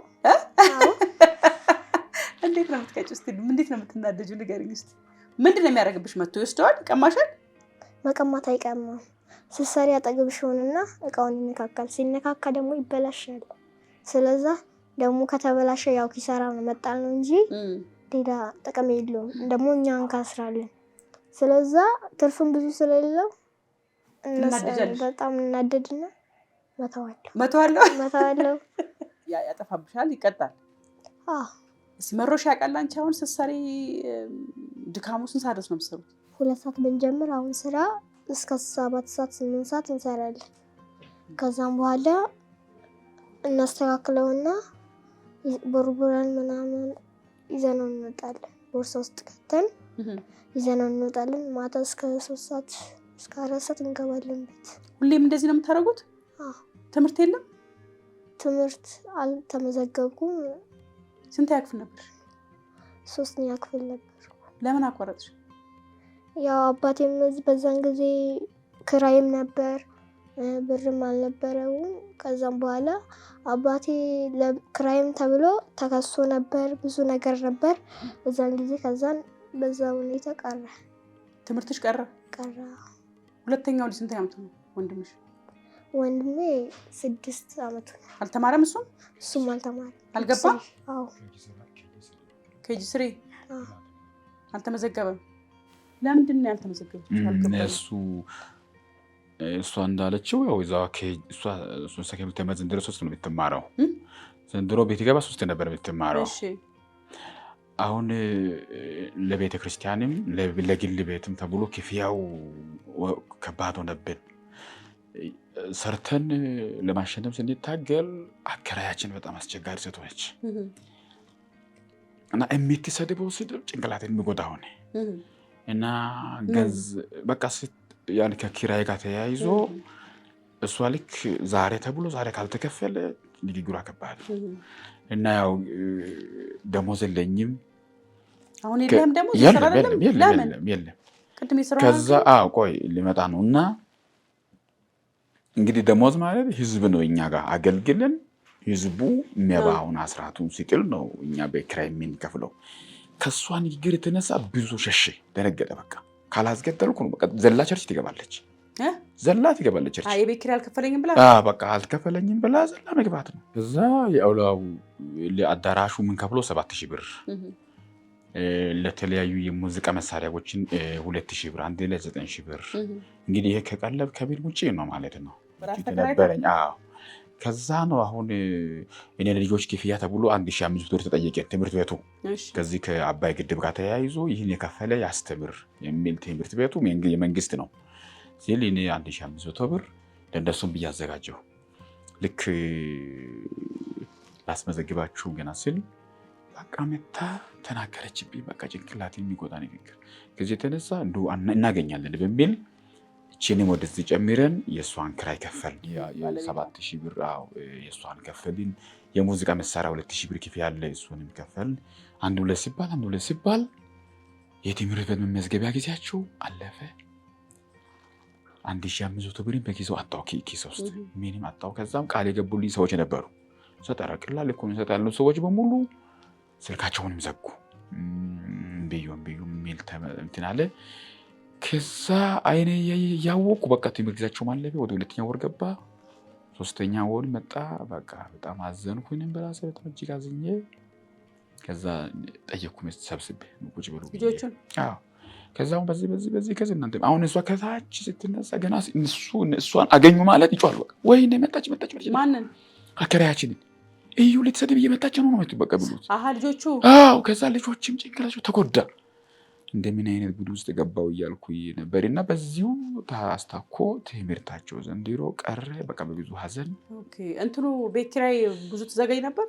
እንዴት ነው የምትቀጪው? እስቲ እንዴት ነው የምትናደጂው? ንገሪኝ እስቲ። ምንድን ነው የሚያደርግብሽ? መጥቶ ይወስደዋል? ይቀማሻል? መቀማት አይቀማም። ስትሰሪ አጠገብሽ ሆነና እቃውን ይነካካል። ሲነካካ ደግሞ ይበላሻል። ስለዛ ደግሞ ከተበላሸ ያው ኪሳራ ነው መጣል ነው እንጂ ሌላ ጥቅም የለውም። ደግሞ እኛ እንካስራለን። ስለዛ ትርፍም ብዙ ስለሌለው በጣም እናደድና መተዋለሁ። ያጠፋብሻል፣ ይቀጣል። እስቲ መሮሽ ያውቃል። አንቺ አሁን ስትሰሪ ድካሙ ስንት ሰዓት ድረስ ነው የምትሰሩት? 2 ሰዓት ብንጀምር አሁን ስራ እስከ 7 ሰዓት 8 ሰዓት እንሰራለን። ከዛም በኋላ እናስተካክለውና ቦርቡራን ምናምን ይዘነው እንወጣለን። ቦርሳ ውስጥ ከተን ይዘነው እንወጣለን። ማታ እስከ 3 ሰዓት እስከ 4 ሰዓት እንገባለን ቤት። ሁሌም እንደዚህ ነው የምታደርጉት? ትምህርት የለም? ትምህርት አልተመዘገብኩም። ስንት ያክፍል ነበር? 3ኛ ክፍል ነበር። ለምን አቋረጥሽ? ያው አባቴም በዛን ጊዜ ክራይም ነበር፣ ብርም አልነበረውም። ከዛም በኋላ አባቴ ለክራይም ተብሎ ተከሶ ነበር፣ ብዙ ነገር ነበር በዛን ጊዜ። ከዛን በዛ ሁኔታ ቀረ። ትምህርትሽ ቀረ? ሁለተኛው ልጅ ስንት ዓመቱ ነው ወንድምሽ? ወንድሜ 6 ዓመቱ ነው። አልተማረም? እሱም አልተማረም። አልገባም? አዎ ኬጂ 3 አልተመዘገበም። ለምንድን ነው ያልተመዘገበው? እሷ እንዳለችው ያው እዛ እሷ ሰከንድ ተመዝ ዘንድሮ 3 ነው የምትማረው። ዘንድሮ ቤት ገባ 3 ነበር የምትማረው። እሺ አሁን ለቤተ ክርስቲያንም ለግል ቤትም ተብሎ ክፍያው ከባድ ሆነብን። ሰርተን ለማሸነፍ ስንታገል አከራያችን በጣም አስቸጋሪ ሴቶች እና የምትሰድበው ስድብ ጭንቅላትን የሚጎዳ ሆነ እና በቃ ያን ከኪራይ ጋር ተያይዞ እሷ ልክ ዛሬ ተብሎ ዛሬ ካልተከፈለ ንግግሩ ከባድ እና ያው ደሞዝ የለኝም። አሁን የለም ደሞዝ የለም። ከዛ ቆይ ሊመጣ ነው እና እንግዲህ ደሞዝ ማለት ህዝብ ነው። እኛ ጋር አገልግለን ህዝቡ የሚያባውን አስራቱን ሲጥል ነው እኛ በኪራይ የምንከፍለው። ከሷ ንግግር የተነሳ ብዙ ሸሽ ደነገጠ። በቃ ካላስገደልኩ ነው በቃ ዘላ ቸርች ትገባለች። ዘላ ትገባለች ቸርች። የቤት ኪራይ አልከፈለኝም ብላ በቃ አልከፈለኝም ብላ ዘላ መግባት ነው። ከዛ የአውላው ለአዳራሹ ምን ከፍሎ 7000 ብር፣ ለተለያዩ የሙዚቃ መሳሪያዎችን 2000 ብር፣ አንድ ላይ 9000 ብር። እንግዲህ ይሄ ከቀለብ ከቢል ውጪ ነው ማለት ነው ነበረኝ። ከዛ ነው አሁን እኔ ለልጆች ክፍያ ተብሎ 1500 ብር ተጠየቀ ትምህርት ቤቱ። ከዚህ ከአባይ ግድብ ጋር ተያይዞ ይህን የከፈለ ያስተምር የሚል ትምህርት ቤቱ የመንግስት ነው ሲል እኔ 1500 ብር ለእነሱም ብዬ አዘጋጀሁ። ልክ ላስመዘግባችሁ ገና ሲል በቃ መታ ተናገረችብኝ። በቃ ጭንቅላት የሚጎዳ ንግግር ከዚህ የተነሳ እንዱ እናገኛለን በሚል እቺንም ወደዚህ ጨምረን የእሷን ክራይ ከፈልን። የ7,000 ብር የእሷን ከፈልን። የሙዚቃ መሳሪያ 2,000 ብር ክፍያ ያለ እሱንም ከፈልን። አንድ ሁለት ሲባል የትምህርት ቤት መመዝገቢያ ጊዜያቸው አለፈ። 1,500 ብር በኪሶ አጣው። ኪሶ ውስጥ ምንም አጣው። ከዛም ቃል የገቡልኝ ሰዎች ነበሩ። ሰጠራቅላል እኮ ያሉ ሰዎች በሙሉ ስልካቸውንም ዘጉ። ብዩም ሚል እንትን አለ። ከዛ አይኔ ያወቁ በቃ ትምህርት ጊዜያቸው ማለፈ። ወደ 2ኛ ወር ገባ። 3ኛ ወር መጣ። በቃ በጣም አዘንኩኝ። በራሴ በጣም እጅግ አዝኜ ከዛ ጠየቅኩ ሰብስቤ ቁጭ ብሎ ልጆቹን ከዛው በዚህ ከዚህ እናንተ አሁን እሷ ከታች ስትነሳ ገና እሷን አገኙ ማለት ይጫሉ። በቃ ወይኔ መጣች ማንን አከራያችንን እዩ ልትሰድብ እየመጣች ነው በቃ ብሉት። ልጆቹ ከዛ ልጆችም ጭንቅላቸው ተጎዳ። እንደምን አይነት ጉድ ውስጥ ገባው እያልኩኝ ነበርና በዚሁ ታስታኮ ትምህርታቸው ዘንድሮ ቀረ። በቃ በብዙ ሀዘን እንትኑ ቤት ኪራይ ብዙ ተዘጋጅ ነበር።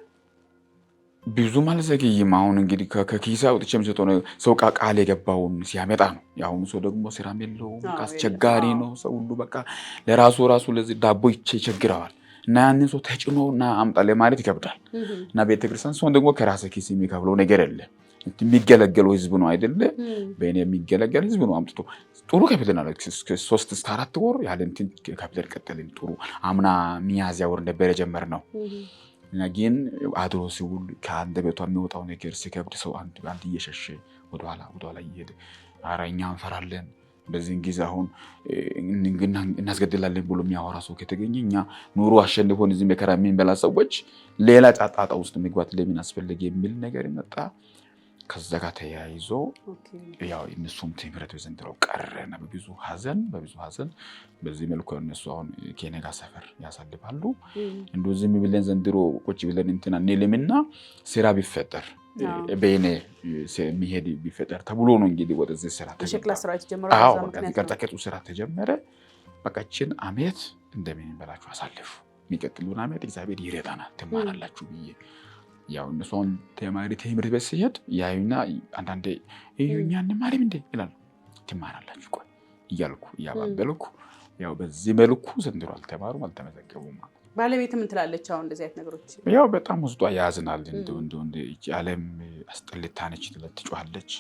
ብዙም አልዘገይም። አሁን እንግዲህ ከኪሳ ወጥቼ የምሰጠው ሰው ቃል የገባውን ሲያመጣ ነው። የአሁኑ ሰው ደግሞ ስራም የለውም። አስቸጋሪ ነው። ሰው ሁሉ በቃ ለራሱ ለዚህ ዳቦ ይቸግረዋል። እና ያንን ሰው ተጭኖ እና አምጣ ለማለት ይከብዳል። እና ቤተክርስቲያን ሲሆን ደግሞ ከራስ ኪስ የሚከፍለው ነገር የለ። የሚገለገለው ህዝብ ነው አይደለ? በእኔ የሚገለገል ህዝብ ነው። አምጥቶ ጥሩ ካፒታል አለ። 3 እስከ 4 ወር ያለ እንትን ካፒታል ቀጠልን። ጥሩ አምና ሚያዝያ ወር ነበር የጀመርነው። ግን አድሮ ሲውል ከአንደበቷ የሚወጣው ነገር ሲከብድ ሰው አንድ እየሸሸ ወደኋላ እየሄደ ኧረ እኛ እንፈራለን፣ በዚህን ጊዜ አሁን እናስገድላለን ብሎ የሚያወራ ሰው ከተገኘ እኛ ኑሮ አሸንፎን እዚህ መከራ የምንበላ ሰዎች ሌላ ጣጣ ውስጥ መግባት ለምን አስፈለገ የሚል ነገር መጣ። ከዛ ጋር ተያይዞ ያው እነሱም ትምህርት ዘንድሮ ቀረና በብዙ ሀዘን በዚህ መልኩ እነሱ አሁን ከኔጋ ሰፈር ያሳልፋሉ። እንደዚህ ብለን ዘንድሮ ቁጭ ብለን እንትና ለምንና ስራ ቢፈጠር በእኔ የሚሄድ ቢፈጠር ተብሎ ነው እንግዲህ ወደዚህ ስራ ተጀመረ። ስራ ተጀመረ። በቃችን አመት እንደምን በላችሁ አሳልፉ፣ የሚቀጥሉን አመት እግዚአብሔር ይረዳናል ትማራላችሁ ብዬ ያው እነሱን ተማሪ ትምህርት ቤት ሲሄድ ያዩና አንዳንዴ እዩኛ እንማርም እንደ ይላሉ። ትማራላችሁ ቆይ እያልኩ እያባበልኩ ያው በዚህ መልኩ ዘንድሮ አልተማሩም አልተመዘገቡም። ባለቤት ምን ትላለች አሁን እንደዚህ አይነት ነገሮች? ያው በጣም ውስጧ ያዝናል። እንደ እቺ ዓለም አስጠልታ ነች ትጮሃለች።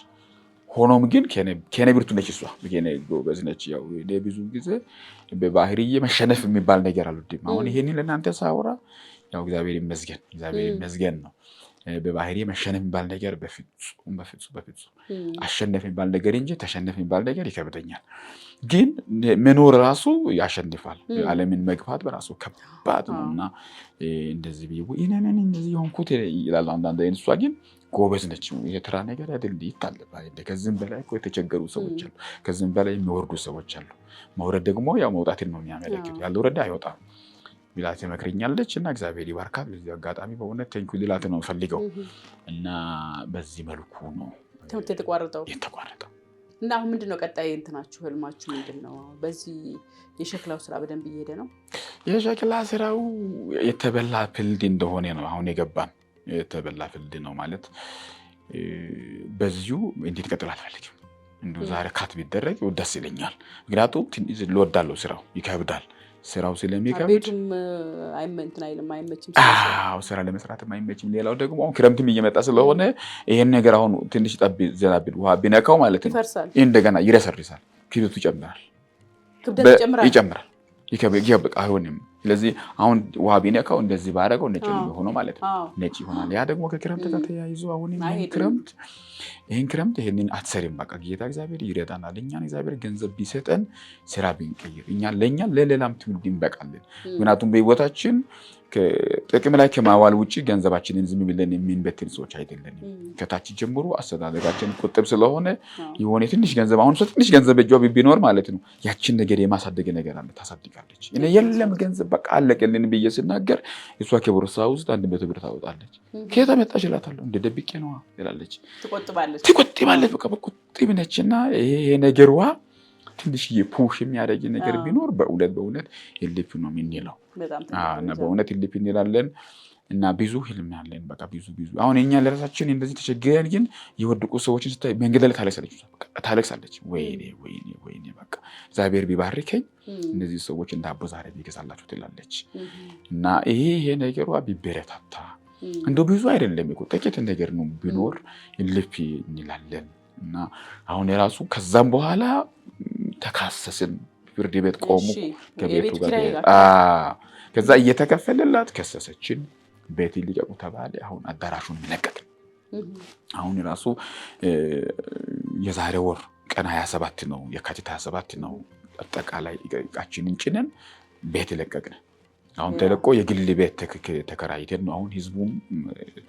ሆኖም ግን ከኔ ብርቱ ነች እሷ ከኔ ጎበዝ ነች። ያው ለብዙ ጊዜ በባህሪዬ መሸነፍ የሚባል ነገር አልወድም። አሁን ይሄንን ለእናንተ ሳወራ ያው እግዚአብሔር ይመስገን ነው። በባህሪዬ መሸነፍ የሚባል ነገር በፍጹም አሸነፍ የሚባል ነገር እንጂ ተሸነፍ የሚባል ነገር ይከብደኛል። ግን መኖር ራሱ ያሸንፋል። ዓለምን መግፋት በራሱ ከባድ ነውና እንደዚህ ቢው እኔነን እንደዚህ ሆንኩት ይላል አንዳንድ አይነት። እሷ ግን ጎበዝ ነች። የተራ ነገር አይደል ይታለባል። ከዚህም በላይ እኮ የተቸገሩ ሰዎች አሉ። ከዚህም በላይ የሚወርዱ ሰዎች አሉ። መውረድ ደግሞ ያው መውጣትን ነው የሚያመለክተው። ያልወረደ አይወጣም ቢላት መክረኛለች እና እግዚአብሔር ይባርካት። በዚህ አጋጣሚ በእውነት ቴንኩ ሊላት ነው ፈልገው እና በዚህ መልኩ ነው ትምህርት የተቋረጠው። እና አሁን ምንድነው ቀጣይ እንትናችሁ ህልማችሁ ምንድነው? በዚህ የሸክላው ስራ በደንብ እየሄደ ነው? የሸክላ ስራው የተበላ ፍልድ እንደሆነ ነው አሁን የገባን። የተበላ ፍልድ ነው ማለት በዚሁ እንዴት ቀጥል አልፈልግም። እንደው ዛሬ ካት ቢደረግ ደስ ይለኛል። ምክንያቱም ትንሽ ልወዳለው ስራው ይከብዳል። ስራው ስለሚከብድ ቤቱም አይመችም። ስራ ለመስራትም አይመችም። ሌላው ደግሞ አሁን ክረምትም እየመጣ ስለሆነ ይሄን ነገር አሁን ትንሽ ጠብ ዘናብል ውሃ ቢነካው ማለት ነው እንደገና ይረሰርሳል፣ ክብደቱ ይጨምራል። ይከብቅ አይሆንም። ስለዚህ አሁን ውሃ ቢነካው እንደዚህ ባደረገው ነጭ ነው የሆነው ማለት ነው። ነጭ ይሆናል። ያ ደግሞ ከክረምት ጋር ተያይዞ አሁን ይሄን ክረምት ይሄንን አትሰሪም። በቃ ጌታ እግዚአብሔር ይረዳናል። እኛን እግዚአብሔር ገንዘብ ቢሰጠን ስራ ቢንቀይር ለእኛ ለሌላም ትውልድ እንበቃለን። ምክንያቱም በህይወታችን ጥቅም ላይ ከማዋል ውጭ ገንዘባችንን ዝም ብለን የምንበትን ሰዎች አይደለንም። ከታች ጀምሮ አስተዳደጋችን ቁጥብ ስለሆነ የሆነ ትንሽ ገንዘብ አሁን ትንሽ ገንዘብ እጇ ቢኖር ማለት ነው ያችን ነገር የማሳደግ ነገር አለ፣ ታሳድጋለች። እኔ የለም ገንዘብ በቃ አለቀልን ብዬ ስናገር እሷ ከቦርሳ ውስጥ 100 ብር ታወጣለች። ከየት መጣች እላታለሁ። እንደ ደብቄ ነው ትላለች። ትቆጥባለች። በቃ ቁጥብ ነችና ይሄ ነገርዋ ትንሽ የፑሽ የሚያደርግ ነገር ቢኖር በእውነት የልፍ ነው የምንለው እና በእውነት የልፍ እንላለን። እና ብዙ ህልም ያለን በቃ ብዙ አሁን እኛ ለራሳችን እንደዚህ ተቸግረን ግን የወደቁ ሰዎችን ስታይ መንገድ ላይ ታለቅሳለች። ወይኔ በቃ እግዚአብሔር ቢባርከኝ እነዚህ ሰዎች እንዳቦ ዛሬ ቢገዛላችሁ ትላለች። እና ይሄ ነገሯ ቢበረታታ እንደው ብዙ አይደለም እኮ ጥቂት ነገር ነው ቢኖር ልፍ እንላለን። እና አሁን የራሱ ከዛም በኋላ ተካሰስን ፍርድ ቤት ቆሙ ከቤቱ ጋር ከዛ እየተከፈለላት ከሰሰችን። ቤት ሊቀቁ ተባለ። አሁን አዳራሹን ለቀቅን። አሁን ራሱ የዛሬ ወር ቀን 27 ነው የካቲት 27 ነው አጠቃላይ እቃችንን ጭነን ቤት ለቀቅን። አሁን ተለቆ የግል ቤት ተከራይተን ነው። አሁን ህዝቡም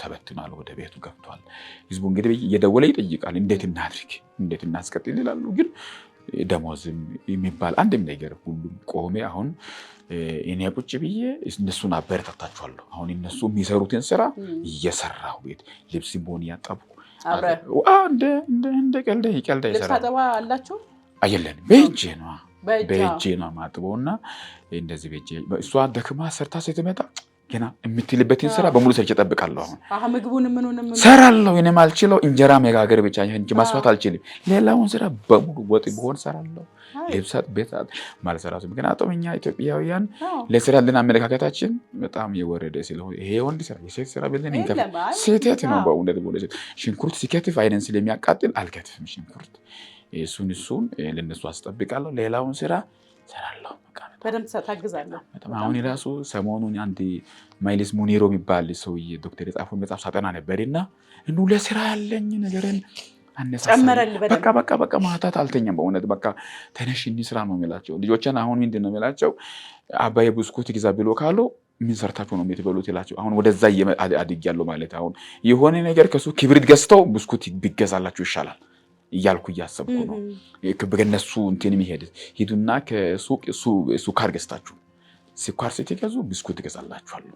ተበትኗል፣ ወደ ቤቱ ገብቷል። ህዝቡ እንግዲህ እየደወለ ይጠይቃል፣ እንዴት እናድርግ እንዴት እናስቀጥል ይላሉ። ግን ደሞዝም የሚባል አንድም ነገር ሁሉም ቆሜ። አሁን እኔ ቁጭ ብዬ እነሱን አበረታታቸዋለሁ። አሁን እነሱ የሚሰሩትን ስራ እየሰራሁ ቤት ልብስ ቦን ያጠብኩ እንደ ቀልደ ይሰራል። ልብስ አጠባ አላችሁ? አየለን በእጄ ነው ማጥበውና እንደዚህ በእጄ እሷ ደክማ ሰርታ ስትመጣ ገና የምትልበትን ስራ በሙሉ ሰርቼ እጠብቃለሁ። አሁን ምግቡን ምኑንም ሰራለሁ። እኔ ማልችለው እንጀራ መጋገር ብቻ እንጂ ማስፋት አልችልም። ሌላውን ስራ በሙሉ ወጥ ቢሆን ሰራለሁ። ልብሳት ቤታት ማልሰራቱ ምክንያቱም እኛ ኢትዮጵያውያን ለስራ ያለን አመለካከታችን በጣም የወረደ ስለሆነ ይሄ ወንድ ስራ የሴት ስራ ብለን ስህተት ነው በእውነት። ሽንኩርት ሲከትፍ አይነን ስለሚያቃጥል አልከትፍም ሽንኩርት። እሱን ለነሱ አስጠብቃለሁ። ሌላውን ስራ ሰራለሁ። በደንብ ታግዛለሁ። አሁን ራሱ ሰሞኑን አንድ ማይልስ ሙኒሮ የሚባል ሰውዬ ዶክተር የጻፈው መጽሐፍ ሳጠና ነበርና እንዱ ለስራ ያለኝ ነገርን ጨመረል። በቃ ማታት አልተኛም በእውነት። በቃ ተነሽ እንስራ ነው የሚላቸው ልጆችን። አሁን ምንድን ነው የሚላቸው? አባዬ ብስኩት ግዛ ብሎ ካሉ ምን ሰርታችሁ ነው የምትበሉት ይላቸው። አሁን ወደዛ አድጌያለሁ ማለት አሁን የሆነ ነገር ከሱ ክብሪት ገዝተው ብስኩት ቢገዛላችሁ ይሻላል እያልኩ እያሰብኩ ነው። በእነሱ እንትን የሚሄድ ሂዱና ከሱቅ ሱካር ገዝታችሁ ስኳር ስትገዙ ብስኩት ትገዛላችኋለሁ።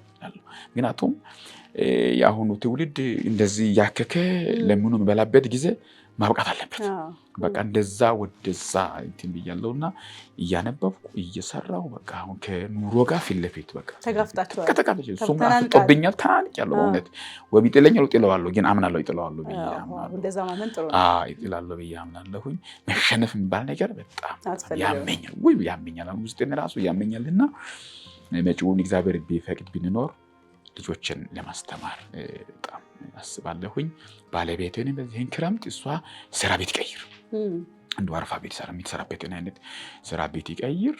ምክንያቱም የአሁኑ ትውልድ እንደዚህ ያከከ ለምኑ የሚበላበት ጊዜ ማብቃት አለበት። በቃ እንደዛ ወደዛ እንትን ብያለሁና እያነበብኩ እየሰራሁ በቃ አሁን ከኑሮ ጋር ፊት ለፊት በቃ ተጋፍጣችኋል። እሱም አፍጦብኛል። ተናንቄያለሁ በእውነት። ወይ ይጥለኛል እጥለዋለሁ፣ ግን አምናለሁ ይጥለዋለሁ ብዬ አምናለሁ። እንደዛ ማመን ጥሩ ነው። ይጥላለሁ ብዬ አምናለሁኝ። መሸነፍ የሚባል ነገር በጣም ያመኛል። ያመኛል። አሁን ውስጤን ራሱ ያመኛልና መጪውን እግዚአብሔር ቢፈቅድ ብንኖር ልጆችን ለማስተማር በጣም አስባለሁኝ። ባለቤቴን በዚህን ክረምት እሷ ስራ ቤት ይቀይር፣ አንዱ አርፋ ቤት የምትሰራበትን አይነት ስራ ቤት ይቀይር።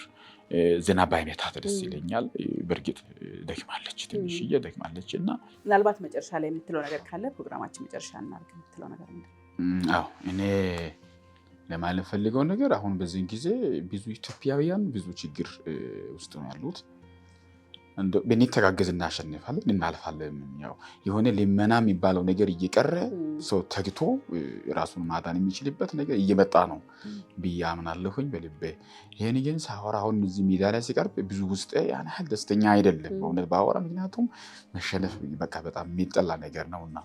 ዝናብ ባይመታት ደስ ይለኛል። በእርግጥ ደክማለች፣ ትንሽዬ ደክማለች። እና ምናልባት መጨረሻ ላይ የምትለው ነገር ካለ ፕሮግራማችን መጨረሻ እናድርግ የምትለው ነገር አዎ እኔ ለማለት ፈልገው ነገር አሁን በዚህን ጊዜ ብዙ ኢትዮጵያውያን ብዙ ችግር ውስጥ ነው ያሉት። ብንተጋገዝ እናሸንፋለን፣ እናልፋለን። ያው የሆነ ልመና የሚባለው ነገር እየቀረ ሰው ተግቶ ራሱን ማዳን የሚችልበት ነገር እየመጣ ነው ብዬ አምናለሁኝ በልቤ። ይሄን ግን ሳወራ አሁን እዚህ ሚዲያ ላይ ሲቀርብ ብዙ ውስጤ ያን ያህል ደስተኛ አይደለም በእውነት ባወራ። ምክንያቱም መሸነፍ በቃ በጣም የሚጠላ ነገር ነውና፣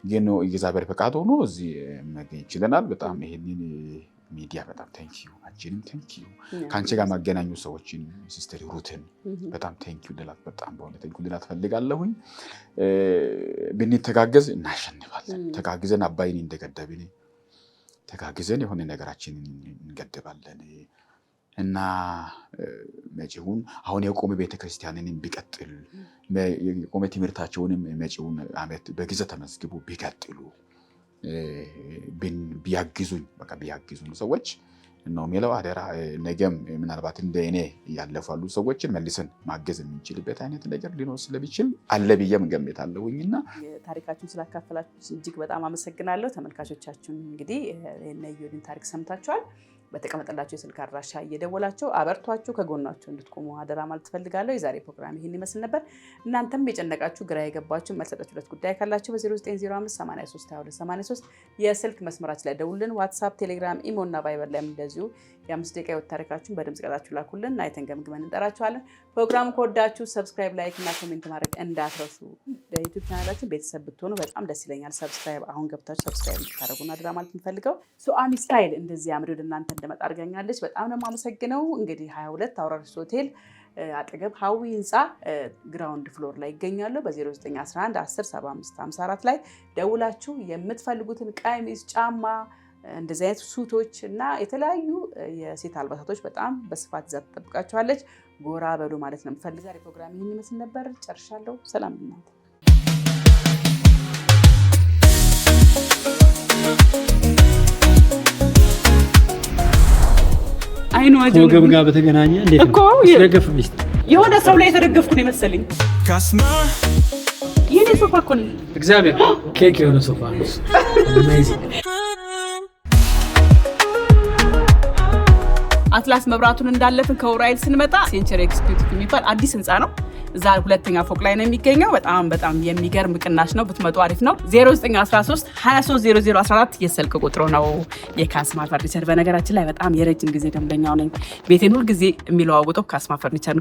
ግን እግዚአብሔር ፈቃድ ሆኖ እዚህ መገኘት ይችለናል። በጣም ይሄንን ሚዲያ በጣም ቴንኪዩ፣ አንቺንም ቴንኪዩ፣ ከአንቺ ጋር ማገናኙ ሰዎችን ሲስተር ሩትን በጣም ቴንኪዩ ልላት በጣም በእውነት ቴንኪዩ ልላት ፈልጋለሁኝ። ብንተጋገዝ እናሸንፋለን። ተጋግዘን አባይን እንደገደብን ተጋግዘን የሆነ ነገራችንን እንገድባለን እና መጪውን አሁን የቆመ ቤተክርስቲያንን ቢቀጥል የቆመ ትምህርታቸውንም መጪውን ዓመት በጊዜ ተመዝግቡ ቢቀጥሉ ቢያግዙኝ በቃ ቢያግዙኝ ሰዎች ነው የሚለው አደራ። ነገም ምናልባት እንደ እኔ ያለፋሉ ሰዎችን መልሰን ማገዝ የምንችልበት አይነት ነገር ሊኖር ስለሚችል አለ ብዬም ገምታለሁኝና ታሪካችሁን ስላካፈላችሁ እጅግ በጣም አመሰግናለሁ። ተመልካቾቻችን እንግዲህ የዩዲን ታሪክ ሰምታችኋል። በተቀመጠላችሁ የስልክ አድራሻ እየደወላችሁ አበርቷችሁ ከጎናችሁ እንድትቆሙ አደራ ማለት ፈልጋለሁ። የዛሬ ፕሮግራም ይሄን ይመስል ነበር። እናንተም የጨነቃችሁ ግራ የገባችሁ መልሰጣችሁለት ጉዳይ ካላችሁ በ0905832283 የስልክ መስመራችን ላይ ደውሉልን። ዋትስአፕ፣ ቴሌግራም፣ ኢሞ እና ቫይበር ላይም እንደዚሁ የ5 ደቂቃ የወት ታሪካችሁን በድምጽ ቀዳችሁ ላኩልን። አይተን ገምግመን እንጠራችኋለን። ፕሮግራሙ ከወዳችሁ ሰብስክራይብ፣ ላይክ እና ኮሜንት ማድረግ እንዳትረሱ። በዩቲዩብ ቻናላችን ቤተሰብ ብትሆኑ በጣም ደስ ይለኛል። ሰብስክራይብ አሁን ገብታችሁ ሰብስክራይብ እንድታደርጉና አደራ ማለት እንፈልገው። ሱአሚ ስታይል እንደዚህ አምሪ ወደ እናንተ እንደመጣ አድርጋኛለች። በጣም ነው የማመሰግነው። እንግዲህ 22 አውራሪስ ሆቴል አጠገብ ሀዊ ህንፃ ግራውንድ ፍሎር ላይ ይገኛሉ። በ0911 10 75 54 ላይ ደውላችሁ የምትፈልጉትን ቀሚስ፣ ጫማ፣ እንደዚህ አይነት ሱቶች እና የተለያዩ የሴት አልባሳቶች በጣም በስፋት ይዛ ትጠብቃችኋለች። ጎራ በሉ ማለት ነው የምፈልግ። ዛሬ ፕሮግራም ይህን ይመስል ነበር። ጨርሻለሁ። ሰላም እናንተ። ከወገብ ጋር በተገናኘ እንዴት እኮ ይረገፍልሽ? የሆነ ሰው ላይ የተደገፍኩ ነው መሰለኝ። የኔ ሶፋ እኮ ነው። እግዚአብሔር ኬክ የሆነ ሶፋ ነው። አትላስ መብራቱን እንዳለፍን ከውራይል ስንመጣ ሴንቸሪ ኤክስኪዩቲቭ የሚባል አዲስ ህንፃ ነው። እዛ ሁለተኛ ፎቅ ላይ ነው የሚገኘው። በጣም የሚገርም ቅናሽ ነው። ብትመጡ አሪፍ ነው። 0913 230014 የስልክ ቁጥሩ ነው። የካስማ ፈርኒቸር በነገራችን ላይ በጣም የረጅም ጊዜ ደንበኛው ነኝ። ቤቴን ሁል ጊዜ የሚለዋውጠው ካስማ ፈርኒቸር